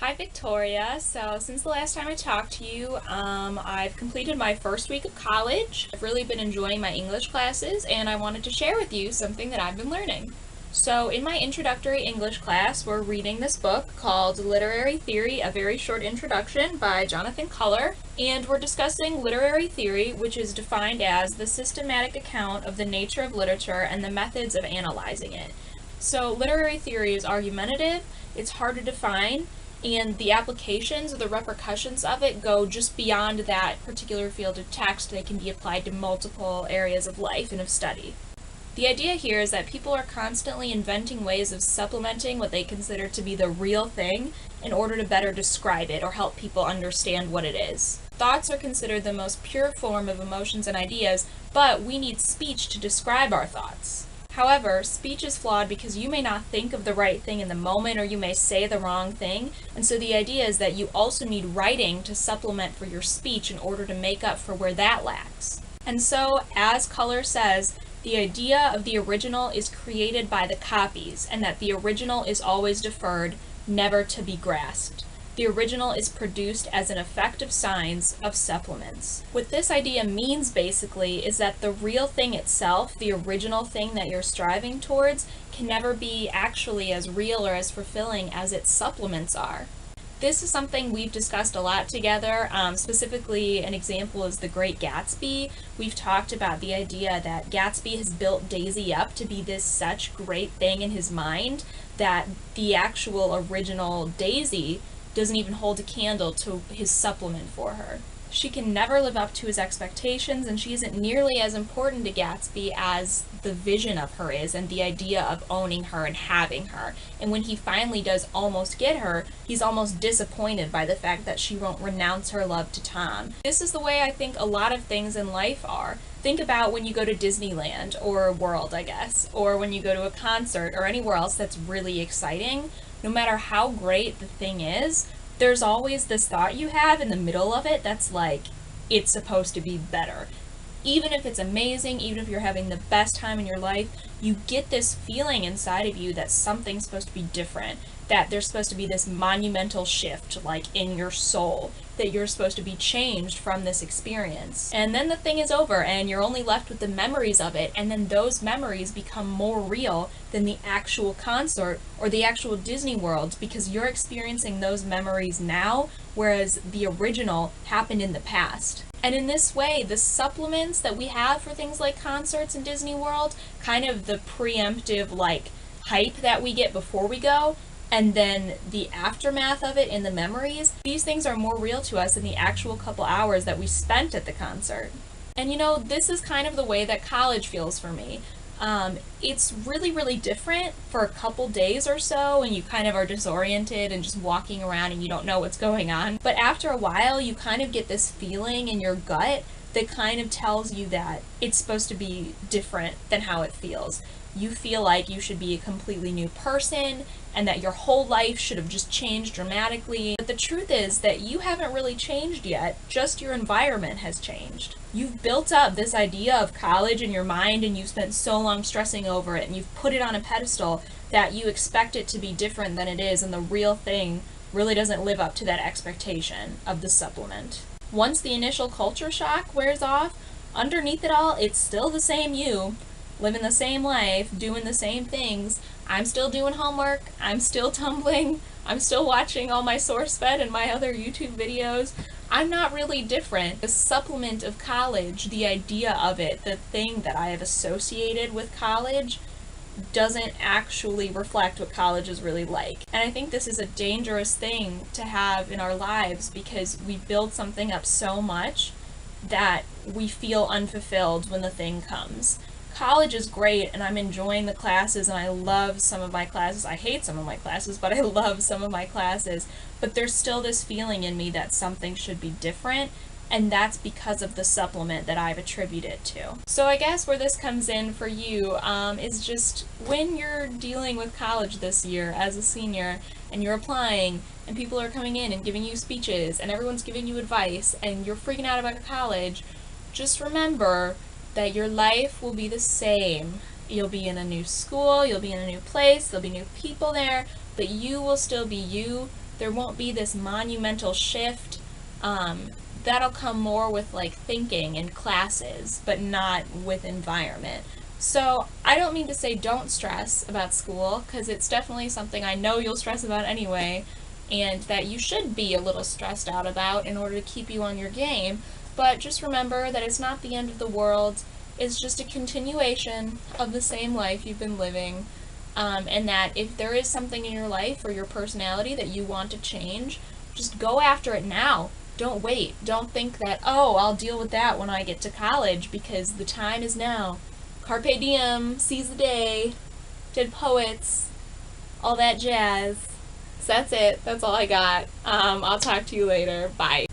Hi Victoria. So since the last time I talked to you, I've completed my first week of college. I've really been enjoying my English classes and I wanted to share with you something that I've been learning. So in my introductory English class, we're reading this book called Literary Theory, A Very Short Introduction by Jonathan Culler, and we're discussing literary theory, which is defined as the systematic account of the nature of literature and the methods of analyzing it. So literary theory is argumentative, it's hard to define, and the applications or the repercussions of it go just beyond that particular field of text. They can be applied to multiple areas of life and of study. The idea here is that people are constantly inventing ways of supplementing what they consider to be the real thing in order to better describe it or help people understand what it is. Thoughts are considered the most pure form of emotions and ideas, but we need speech to describe our thoughts. However, speech is flawed because you may not think of the right thing in the moment or you may say the wrong thing, and so the idea is that you also need writing to supplement for your speech in order to make up for where that lacks. And so, as Culler says, the idea of the original is created by the copies, and that the original is always deferred, never to be grasped. The original is produced as an effect of signs, of supplements. What this idea means, basically, is that the real thing itself, the original thing that you're striving towards, can never be actually as real or as fulfilling as its supplements are. This is something we've discussed a lot together. Specifically, an example is The Great Gatsby. We've talked about the idea that Gatsby has built Daisy up to be this such great thing in his mind that the actual original Daisy doesn't even hold a candle to his supplement for her. She can never live up to his expectations, and she isn't nearly as important to Gatsby as the vision of her is, and the idea of owning her and having her. And when he finally does almost get her, he's almost disappointed by the fact that she won't renounce her love to Tom. This is the way I think a lot of things in life are. Think about when you go to Disneyland, or World, I guess, or when you go to a concert, or anywhere else that's really exciting. No matter how great the thing is, there's always this thought you have in the middle of it that's like, it's supposed to be better. Even if it's amazing, even if you're having the best time in your life, you get this feeling inside of you that something's supposed to be different, that there's supposed to be this monumental shift, like in your soul, that you're supposed to be changed from this experience. And then the thing is over, and you're only left with the memories of it, and then those memories become more real than the actual concert or the actual Disney World, because you're experiencing those memories now, whereas the original happened in the past. And in this way, the supplements that we have for things like concerts and Disney World, kind of the preemptive, like, hype that we get before we go, and then the aftermath of it in the memories, these things are more real to us than the actual couple hours that we spent at the concert. And you know, this is kind of the way that college feels for me. It's really, really different for a couple days or so, and you kind of are disoriented and just walking around and you don't know what's going on. But after a while, you kind of get this feeling in your gut that kind of tells you that it's supposed to be different than how it feels. You feel like you should be a completely new person and that your whole life should have just changed dramatically. But the truth is that you haven't really changed yet, just your environment has changed. You've built up this idea of college in your mind and you've spent so long stressing over it and you've put it on a pedestal that you expect it to be different than it is, and the real thing really doesn't live up to that expectation of the supplement. Once the initial culture shock wears off, underneath it all, it's still the same you, living the same life, doing the same things. I'm still doing homework, I'm still tumbling, I'm still watching all my SourceFed and my other YouTube videos. I'm not really different. The supplement of college, the idea of it, the thing that I have associated with college, doesn't actually reflect what college is really like. And I think this is a dangerous thing to have in our lives because we build something up so much that we feel unfulfilled when the thing comes. College is great and I'm enjoying the classes and I love some of my classes. I hate some of my classes, but I love some of my classes. But there's still this feeling in me that something should be different, and that's because of the supplement that I've attributed to. So I guess where this comes in for you is just when you're dealing with college this year as a senior and you're applying and people are coming in and giving you speeches and everyone's giving you advice and you're freaking out about college, just remember that your life will be the same. You'll be in a new school, you'll be in a new place, there'll be new people there, but you will still be you. There won't be this monumental shift. That'll come more with like thinking in classes, but not with environment. So I don't mean to say don't stress about school, because it's definitely something I know you'll stress about anyway, and that you should be a little stressed out about in order to keep you on your game. But just remember that it's not the end of the world. It's just a continuation of the same life you've been living. And that if there is something in your life or your personality that you want to change, just go after it now. Don't wait. Don't think that, oh, I'll deal with that when I get to college, because the time is now. Carpe diem, seize the day, did poets, all that jazz. So that's it. That's all I got. I'll talk to you later. Bye.